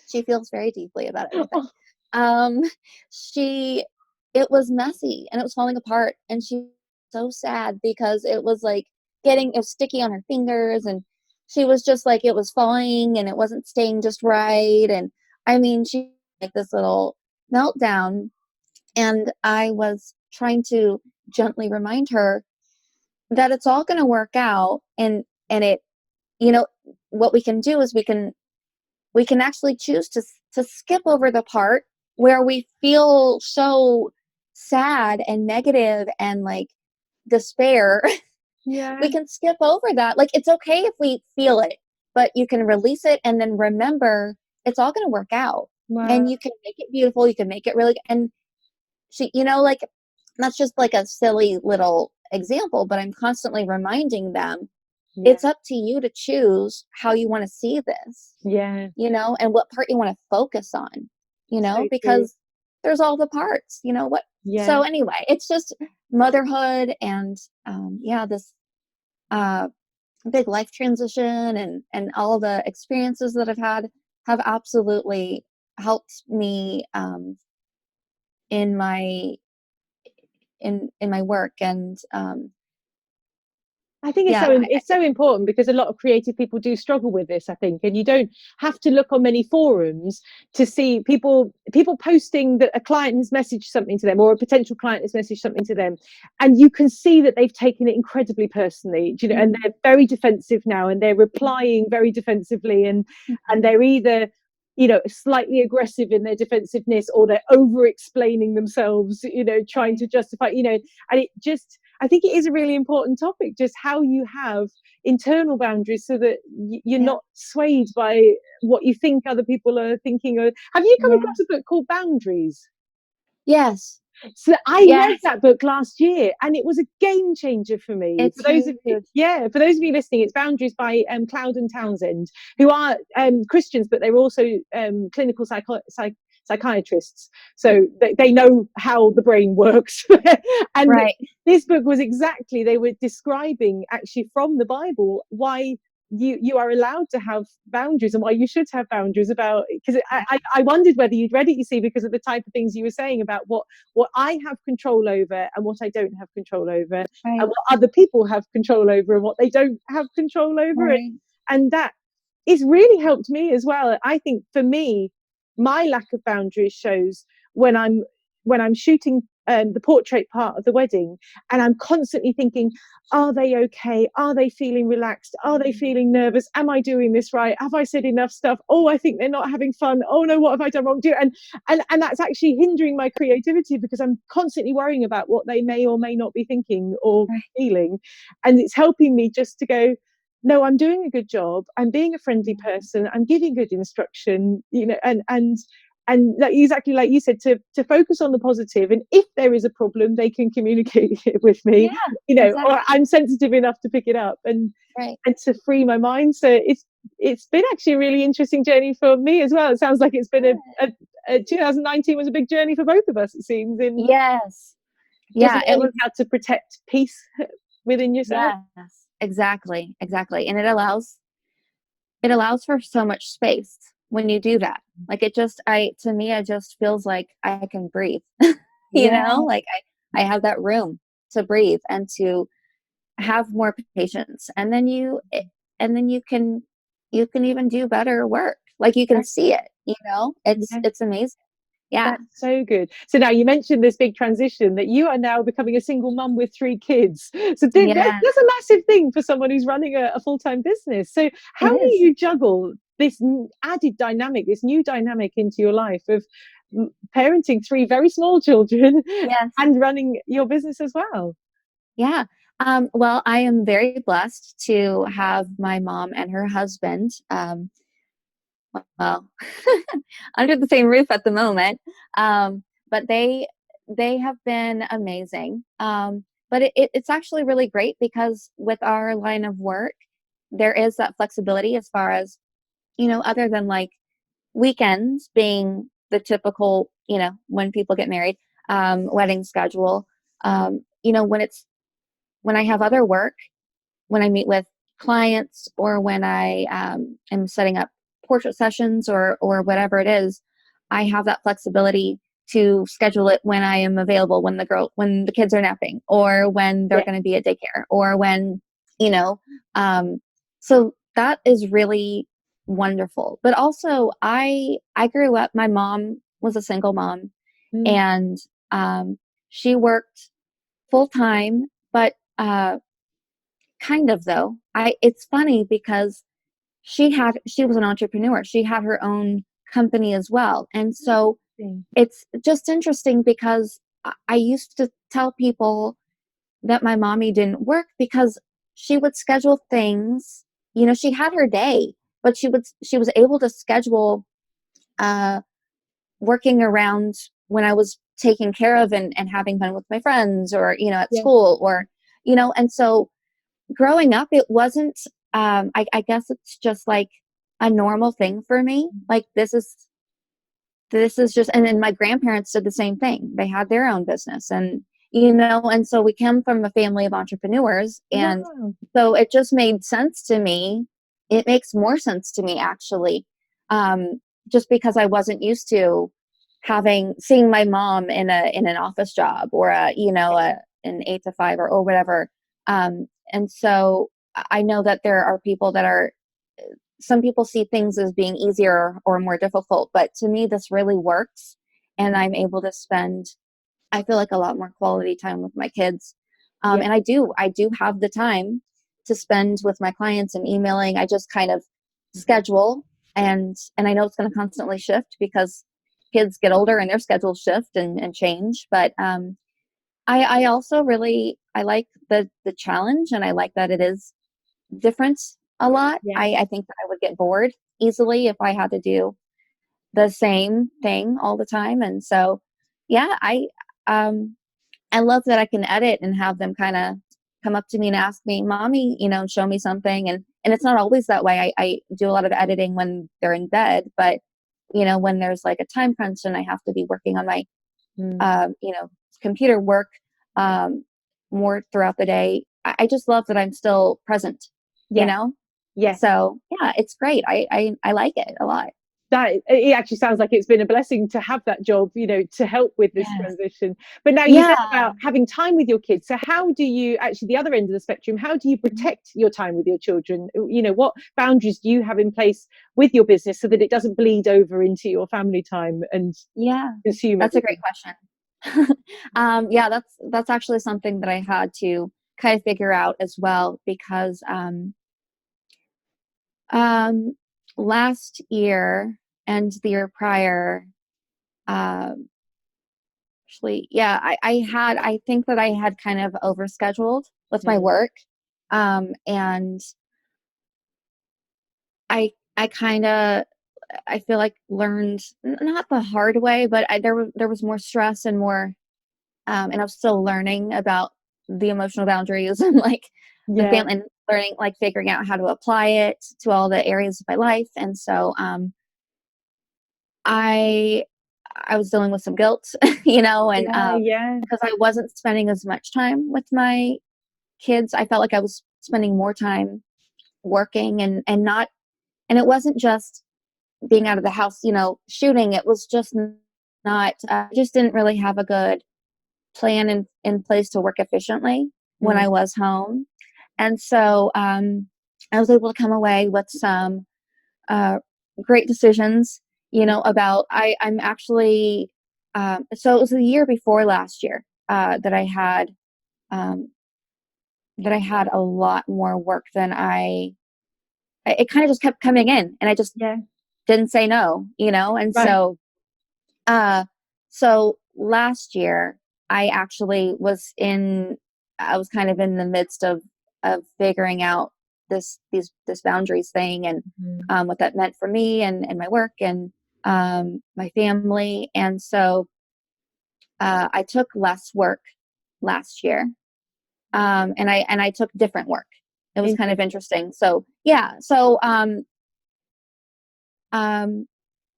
she feels very deeply about everything. Oh, Um, she it was messy and it was falling apart, and she was so sad because it was like it was sticky on her fingers, and she was just like it was falling and it wasn't staying just right. And I mean, she like this little meltdown, and I was trying to gently remind her that it's all going to work out. And it, you know, what we can do is we can actually choose to skip over the part where we feel so sad and negative and like despair. yeah. We can skip over that. Like, it's okay if we feel it, but you can release it and then remember it's all going to work out. Wow. And you can make it beautiful. You can make it really, and like, that's just like a silly little example, but I'm constantly reminding them Yeah. it's up to you to choose how you want to see this, Yeah. and what part you want to focus on, So true. because there's all the parts, what. Yeah. So anyway, it's just motherhood and yeah, this uh big life transition and all the experiences that I've had have absolutely helped me in my in my work. And I think yeah, it's so important because a lot of creative people do struggle with this, I think, and you don't have to look on many forums to see people posting that a client has messaged something to them, or a potential client has messaged something to them, and you can see that they've taken it incredibly personally, and they're very defensive now, and they're replying very defensively, and they're either slightly aggressive in their defensiveness, or they're over explaining themselves, trying to justify, and it just, I think it is a really important topic, just how you have internal boundaries so that you're yeah, not swayed by what you think other people are thinking. Or have you come yeah, across a book called Boundaries? yes, So I read yes, that book last year, and it was a game changer for me. it's huge. For those of you listening, it's Boundaries by Cloud and Townsend, who are Christians, but they're also clinical psychiatrists, so they know how the brain works. And Right. this book was exactly, they were describing actually from the Bible why you are allowed to have boundaries, and why you should have boundaries, about, because I wondered whether you'd read it, you see, because of the type of things you were saying about what I have control over and what I don't have control over, and Right. what other people have control over and what they don't have control over. Right. And that it's really helped me as well. I think for me, my lack of boundaries shows when I'm shooting the portrait part of the wedding, and I'm constantly thinking, are they okay? Are they feeling relaxed? Are they feeling nervous? Am I doing this right? Have I said enough stuff? Oh, I think they're not having fun. Oh no, what have I done wrong? And that's actually hindering my creativity, because I'm constantly worrying about what they may or may not be thinking or Right. feeling. And it's helping me just to go, no, I'm doing a good job. I'm being a friendly person. I'm giving good instruction, and like, exactly like you said, to focus on the positive. And if there is a problem, they can communicate it with me, Yeah, or exactly. I'm sensitive enough to pick it up, Right. and to free my mind. So it's been actually a really interesting journey for me as well. It sounds like it's been a 2019 was a big journey for both of us, it seems, in Yes. just Yeah, it learning was. how to protect peace within yourself. Yes, exactly. Exactly. And it allows for so much space when you do that. Like, to me, it just feels like I can breathe, Yeah. like I have that room to breathe and to have more patience. And then you can even do better work. Like, you can see it, Yeah. it's amazing. Yeah. That's so good. So now you mentioned this big transition, that you are now becoming a single mum with 3 kids. So Yeah, that's a massive thing for someone who's running a full-time business. So how it do is. you juggle this added dynamic, this new dynamic into your life of parenting 3 very small children Yes. and running your business as well? Yeah. Well, I am very blessed to have my mom and her husband, well, under the same roof at the moment. But they have been amazing. But it's actually really great because with our line of work, there is that flexibility as far as, other than like weekends being the typical, when people get married, wedding schedule, when I have other work, when I meet with clients, or when I am setting up portrait sessions, or whatever it is, I have that flexibility to schedule it when I am available, when the kids are napping, or when they're going to be at daycare, or when, so that is really wonderful. But also I grew up, my mom was a single mom, and she worked full time, but kind of, though. It's funny because she was an entrepreneur. She had her own company as well. And so it's just interesting because I used to tell people that my mommy didn't work because she would schedule things. She had her day, but she was able to schedule working around when I was taking care of and having fun with my friends, or, at school, or, and so growing up, it wasn't, I guess it's just like a normal thing for me. Like, this is just, and then my grandparents did the same thing. They had their own business, and, and so we come from a family of entrepreneurs. And so it just made sense to me. It makes more sense to me, actually. Just because I wasn't used to seeing my mom in an office job, or an 8 to 5, or whatever. And so I know that there are people some people see things as being easier or more difficult, but to me, this really works. And I'm able to spend, I feel like, a lot more quality time with my kids. And I do have the time to spend with my clients and emailing. I just kind of schedule, and I know it's going to constantly shift because kids get older and their schedules shift and change. But I also really, I like the challenge, and I like that it is different a lot. I think that I would get bored easily if I had to do the same thing all the time. And so, I love that I can edit and have them kind of come up to me and ask me, "Mommy, show me something." And it's not always that way. I do a lot of editing when they're in bed, but when there's like a time crunch and I have to be working on my computer work more throughout the day, I just love that I'm still present. So it's great. I like it a lot. That it actually sounds like it's been a blessing to have that job, to help with this transition. But now you said about having time with your kids. So how do you, actually, the other end of the spectrum, how do you protect your time with your children? What boundaries do you have in place with your business so that it doesn't bleed over into your family time and consume? That's a great question. That's actually something that I had to kind of figure out as well, because last year and the year prior, actually, I think that I had kind of overscheduled with my work. And I kind of, I feel like, learned, not the hard way, but there was more stress and more, and I was still learning about the emotional boundaries and like the family, and learning, like, figuring out how to apply it to all the areas of my life. And so, I was dealing with some guilt, and because I wasn't spending as much time with my kids, I felt like I was spending more time working, and not, and it wasn't just being out of the house, shooting. It was just not, I just didn't really have a good plan in place to work efficiently when I was home. And so, I was able to come away with some great decisions, about, I'm actually, so it was the year before last year, that I had, a lot more work than it kind of just kept coming in, and I just didn't say no, and so, so last year I actually I was kind of in the midst of figuring out this boundaries thing, and what that meant for me and my work and my family. And so I took less work last year, and I took different work. It was kind of interesting. So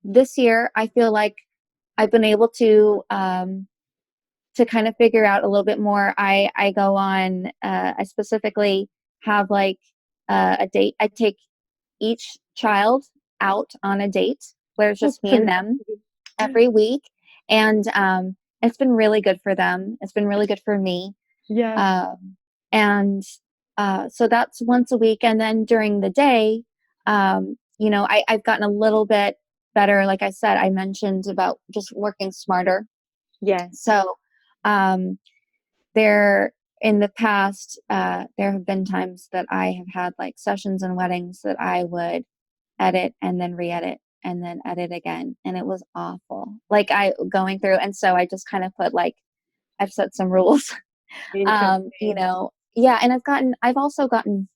this year I feel like I've been able to kind of figure out a little bit more. I go on, I specifically have like a date. I take each child out on a date where it's just me and them every week. And it's been really good for them. It's been really good for me. Yeah. And so that's once a week. And then during the day, I've gotten a little bit better. Like I said, I mentioned about just working smarter. Yeah. So um, there in the past, there have been times that I have had like sessions and weddings that I would edit and then re-edit and then edit again. And it was awful. Like I going through. And so I just kind of put like, I've set some rules, Interesting. yeah. And I've also gotten,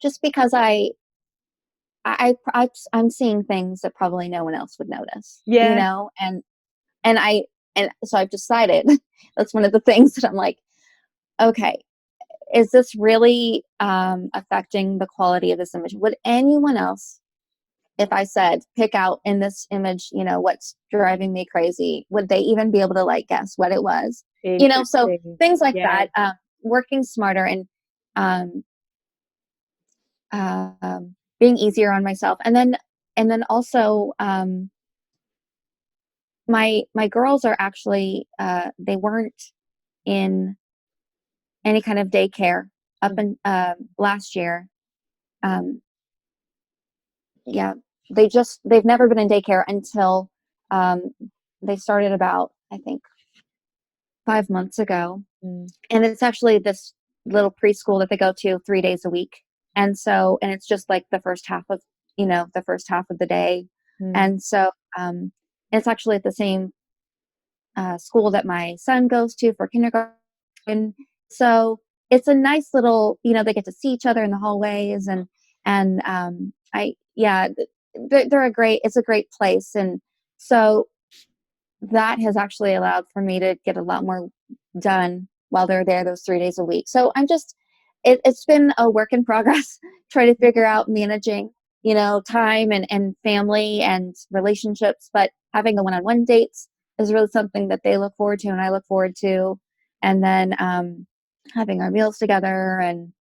just because I'm seeing things that probably no one else would notice, Yeah. and and so I've decided that's one of the things that I'm like, okay, is this really affecting the quality of this image? Would anyone else, if I said, pick out in this image, what's driving me crazy, would they even be able to like guess what it was? So Interesting. things like Yeah. that, working smarter and um, being easier on myself. And then also, my girls are actually, they weren't in any kind of daycare up in last year. Um, yeah, they've never been in daycare until um, they started about, I think, 5 months ago. Mm. And it's actually this little preschool that they go to 3 days a week. And it's just like the first half of the day. Mm. And so it's actually at the same school that my son goes to for kindergarten. So it's a nice little, they get to see each other in the hallways, and it's a great place. And so that has actually allowed for me to get a lot more done while they're there those 3 days a week. So it's been a work in progress, trying to figure out managing, time and family and relationships, but having the one-on-one dates is really something that they look forward to and I look forward to. And then having our meals together, and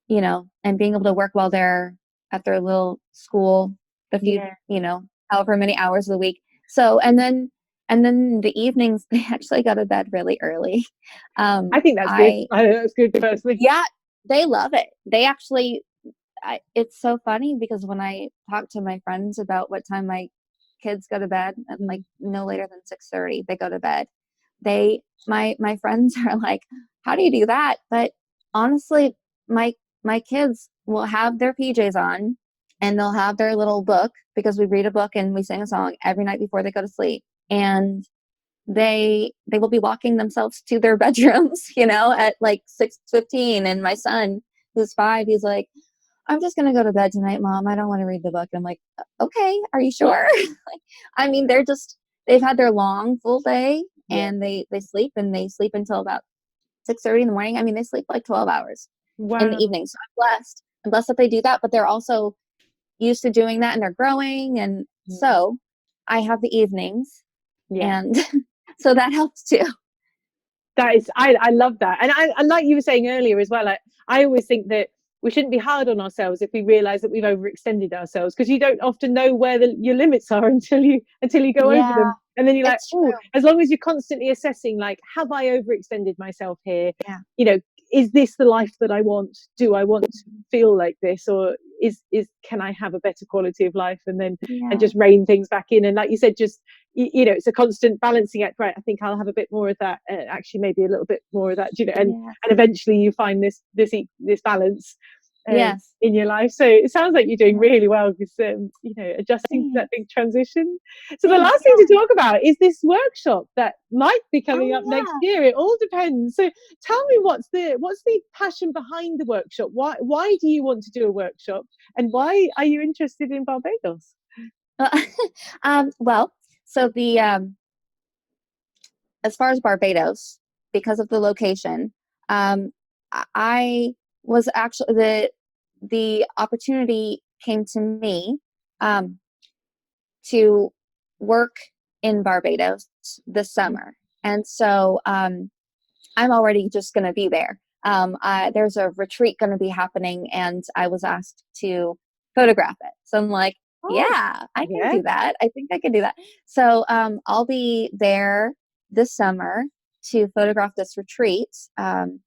being able to work while they're at their little school, the few, Yeah. however many hours of the week. So, and then the evenings, they actually go to bed really early. I think that's good. I think that's good personally. Yeah, they love it. They actually, it's so funny because when I talk to my friends about what time my kids go to bed, at like no later than 6:30, they go to bed. My friends are like, "How do you do that?" But honestly, my kids will have their PJs on and they'll have their little book, because we read a book and we sing a song every night before they go to sleep. And they will be walking themselves to their bedrooms, at like 6:15. And my son, who's 5, he's like, "I'm just gonna go to bed tonight, Mom. I don't want to read the book." And I'm like, "Okay, are you sure?" Like, I mean, they've had their long full day, Yeah. and they sleep until about 6:30 in the morning. I mean, they sleep like 12 hours in the Wow. evening. So I'm blessed. I'm blessed that they do that, but they're also used to doing that and they're growing. And so I have the evenings, Yeah. and so that helps too. That is, I love that. And I like you were saying earlier as well, I always think that we shouldn't be hard on ourselves if we realize that we've overextended ourselves, because you don't often know where your limits are until you go over Yeah, them. And then you're like, it's oh, true. as long as you're constantly assessing, like, have I overextended myself here? Yeah. You know, is this the life that I want? Do I want to feel like this? Or is can I have a better quality of life? And Yeah. just rein things back in. And like you said, just it's a constant balancing act. Right, I think I'll have a bit more of that, actually maybe a little bit more of that, Yeah. and eventually you find this balance Yes. in your life. So it sounds like you're doing Yeah. really well with adjusting to that Thanks. big transition. So the Thanks. last thing to talk about is this workshop that might be coming Oh up next yeah. year. It all depends. So tell me, what's the passion behind the workshop? Why do you want to do a workshop, and why are you interested in Barbados? Well, so the as far as Barbados, because of the location, I was actually the opportunity came to me, um, to work in Barbados this summer. And so I'm already just going to be there. There's a retreat going to be happening, and I was asked to photograph it. So I'm like, Oh, yeah, I can yeah. do that. I think I can do that. So I'll be there this summer to photograph this retreat. And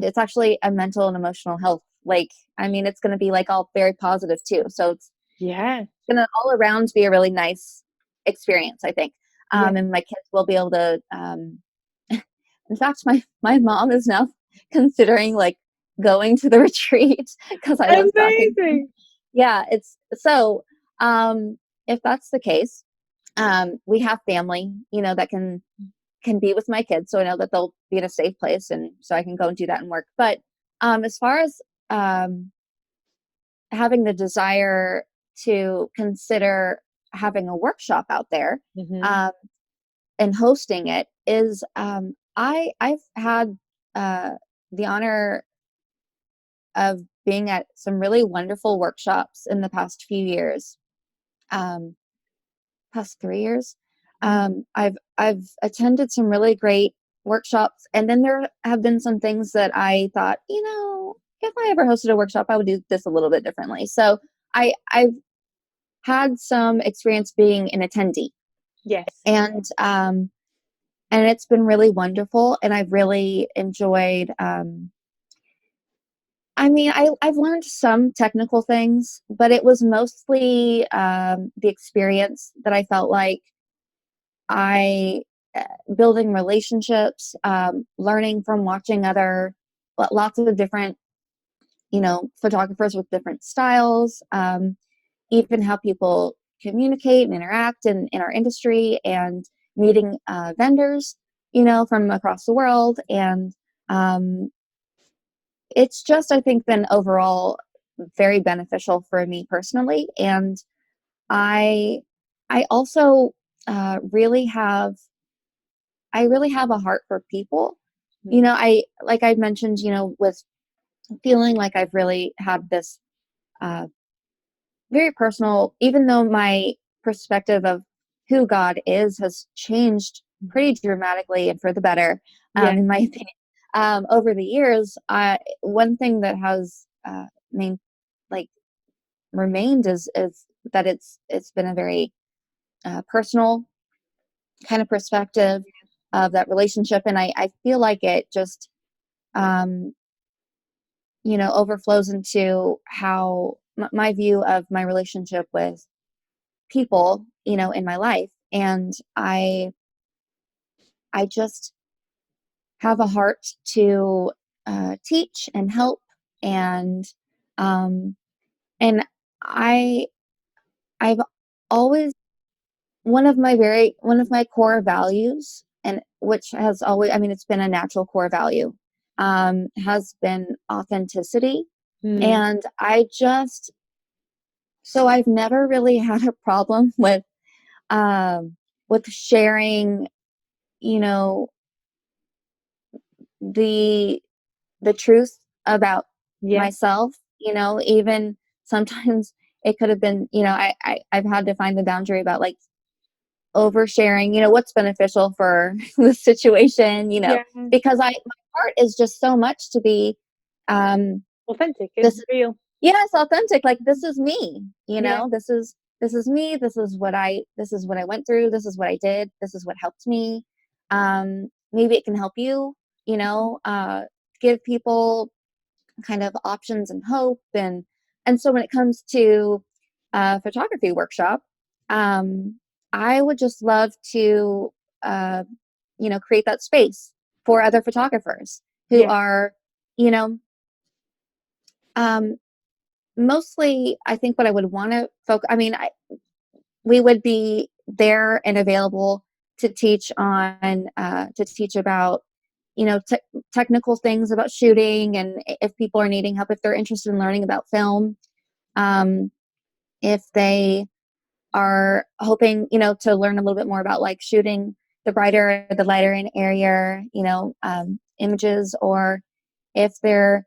it's actually a mental and emotional health. Like, I mean, it's going to be like all very positive too. So it's Yeah. going to all around be a really nice experience, I think. Yeah. And my kids will be able to, in fact, my mom is now considering like going to the retreat because I was talking. Amazing. Yeah, it's so, if that's the case, we have family, that can be with my kids. So I know that they'll be in a safe place, and so I can go and do that and work. But as far as having the desire to consider having a workshop out there, Mm-hmm. and hosting it is, I've had the honor of being at some really wonderful workshops in the past few years, um, past 3 years. I've attended some really great workshops, and then there have been some things that I thought, if I ever hosted a workshop, I would do this a little bit differently. So I've had some experience being an attendee, Yes. and it's been really wonderful, and I've really enjoyed. I mean, I've learned some technical things, but it was mostly the experience that I felt like I building relationships, learning from watching lots of different, photographers with different styles, even how people communicate and interact in our industry, and meeting vendors, from across the world. And um, it's just, I think, been overall very beneficial for me personally. And I, I also really have I really have a heart for people. Like I mentioned, with feeling like I've really had this uh, very personal, even though my perspective of who God is has changed pretty dramatically and for the better, Yeah. in my opinion, over the years. One thing that has main, like remained is that it's been a very personal kind of perspective of that relationship, and I feel like it just um, overflows into how my view of my relationship with people, in my life. And I just have a heart to teach and help, and um, and I I've always one of my core values, and which has always, I mean, it's been a natural core value, has been authenticity. Mm. And so I've never really had a problem um, with sharing, you know, the the truth about Yeah. myself. Even sometimes it could have been, I've had to find the boundary about like oversharing, what's beneficial for the situation, Yeah. because my heart is just so much to be um Authentic and this real. yes, authentic. Like, this is me, Yeah. this is me, this is what I went through, this is what I did, this is what helped me. Maybe it can help you, give people kind of options and hope. And so when it comes to a photography workshop, um, I would just love to uh, create that space for other photographers who Yeah. are, you know um, mostly, I think what I would want to focus. I mean, we would be there and available to teach about, technical things about shooting, and if people are needing help, if they're interested in learning about film, um, if they are hoping, to learn a little bit more about like shooting the brighter, the lighter and airier, images, or if they're,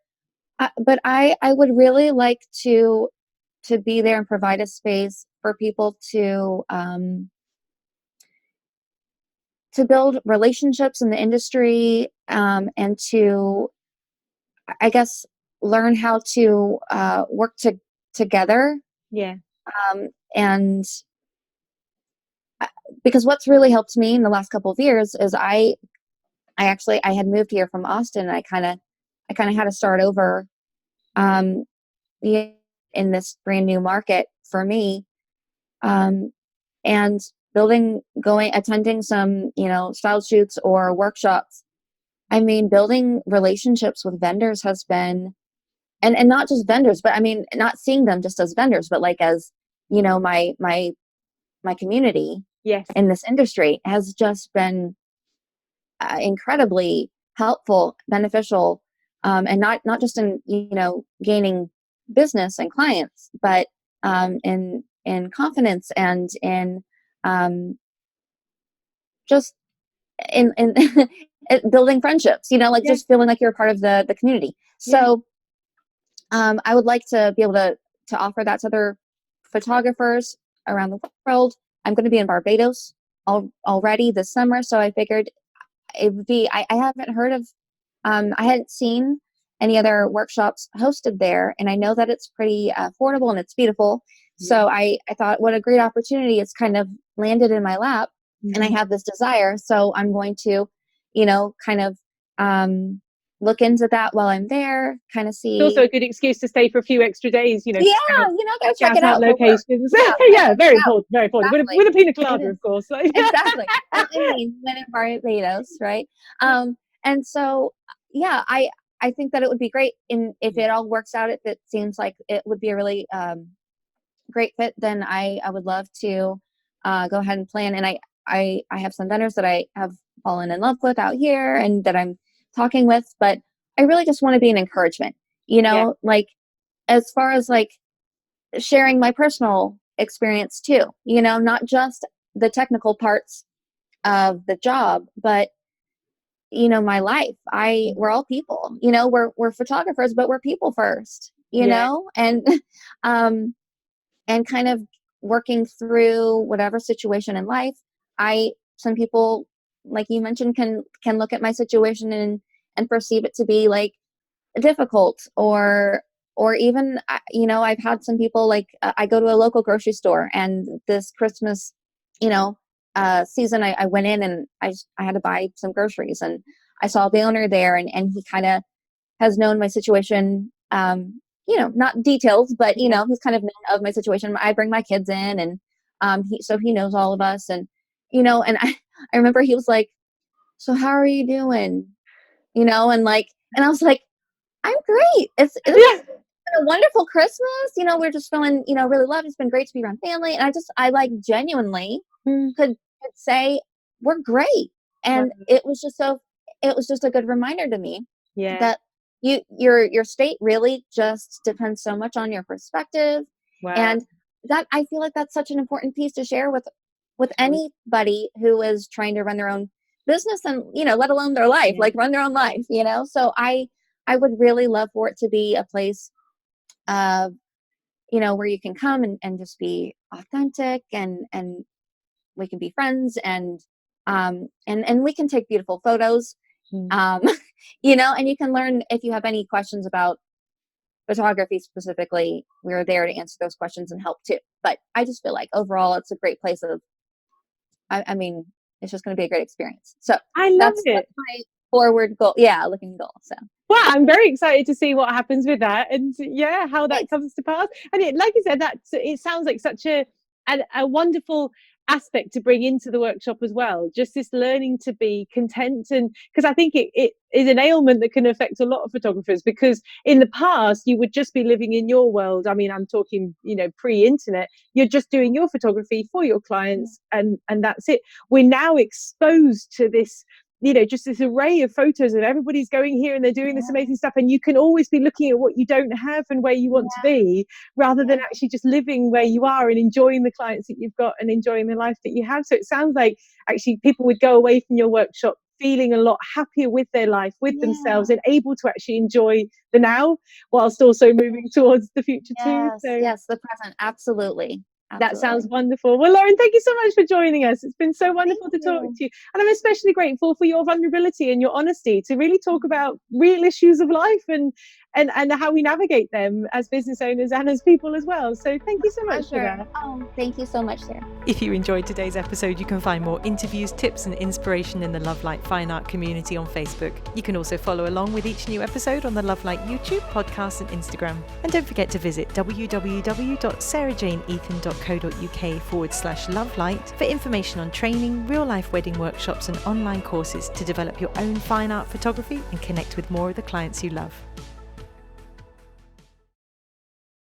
but I would really like to be there and provide a space for people to build relationships in the industry, and to, I guess, learn how to work together. Yeah. And because what's really helped me in the last couple of years is I had moved here from Austin, and I kind of had to start over, um, in this brand new market for me, um, and attending some, style shoots or workshops. I mean, building relationships with vendors has been, and not just vendors, but I mean, not seeing them just as vendors, but like as, my community Yes. in this industry has just been incredibly helpful, beneficial, and not just in, gaining business and clients, but in confidence, and in, just in building friendships, like Yeah. just feeling like you're a part of the community. So I would like to be able to offer that to other photographers around the world. I'm going to be in Barbados already this summer, so I figured it would be. I haven't heard of. I hadn't seen any other workshops hosted there, and I know that it's pretty affordable and it's beautiful. So I thought, what a great opportunity! It's kind of landed in my lap, and I have this desire. So I'm going to, kind of look into that while I'm there, kind of see. It's also a good excuse to stay for a few extra days, Yeah, gotta check shout it out out. locations. Yeah, Very important, very important. Exactly. With a pina colada, of course. Exactly. I mean, when in Barbados, right? And so, yeah, I think that it would be great if it all works out. If it seems like it would be a really great fit, then I would love to go ahead and plan. And I have some vendors that I have fallen in love with out here, and that I'm talking with, but I really just want to be an encouragement, like as far as like sharing my personal experience too, not just the technical parts of the job, but my life. We're all people, we're photographers, but we're people first, and and kind of working through whatever situation in life. Some people, like you mentioned, can look at my situation and perceive it to be like difficult, or even, I've had some people, like, I go to a local grocery store, and this Christmas, season, I went in, and I had to buy some groceries, and I saw the owner there, and he kind of has known my situation, not details, but he's kind of known of my situation. I bring my kids in, and so he knows all of us, and and I remember he was like, "So how are you doing?" And I was like, "I'm great. It's been a wonderful Christmas. We're just feeling, really loved. It's been great to be around family." And I like genuinely could say we're great. And it was just a good reminder to me that your state really just depends so much on your perspective. And that, I feel like that's such an important piece to share with anybody who is trying to run their own business, and let alone their life, like run their own life. So I would really love for it to be a place of, where you can come and just be authentic, and we can be friends, and we can take beautiful photos, and you can learn. If you have any questions about photography specifically, we're there to answer those questions and help too. But I just feel like overall it's a great place of, I mean, it's just going to be a great experience. So I love it. That's my forward goal. Yeah, looking goal. So. Well, I'm very excited to see what happens with that, and how that comes to pass. And like I said, it sounds like such a wonderful aspect to bring into the workshop as well. Just this learning to be content, and because I think it is an ailment that can affect a lot of photographers. Because in the past, you would just be living in your world. I mean, I'm talking, pre-internet. You're just doing your photography for your clients, and that's it. We're now exposed to this, just this array of photos, and everybody's going here and they're doing this amazing stuff, and you can always be looking at what you don't have and where you want to be, rather than actually just living where you are and enjoying the clients that you've got and enjoying the life that you have. So it sounds like actually people would go away from your workshop feeling a lot happier with their life, with themselves, and able to actually enjoy the now whilst also moving towards the future too. So Yes, the present. Absolutely. That sounds Absolutely. wonderful. Well, Lauren, thank you so much for joining us. It's been so wonderful to Thank talk you. to you. And I'm especially grateful for your vulnerability and your honesty to really talk about real issues of life and how we navigate them as business owners and as people as well. So thank you so much for Pleasure. that. Oh, thank you so much, Sarah. If you enjoyed today's episode, you can find more interviews, tips, and inspiration in the Love Light Fine Art community on Facebook. You can also follow along with each new episode on the Love Light YouTube, podcast, and Instagram. And don't forget to visit www.sarahjaneethan.co.uk/lovelight for information on training, real-life wedding workshops, and online courses to develop your own fine art photography and connect with more of the clients you love.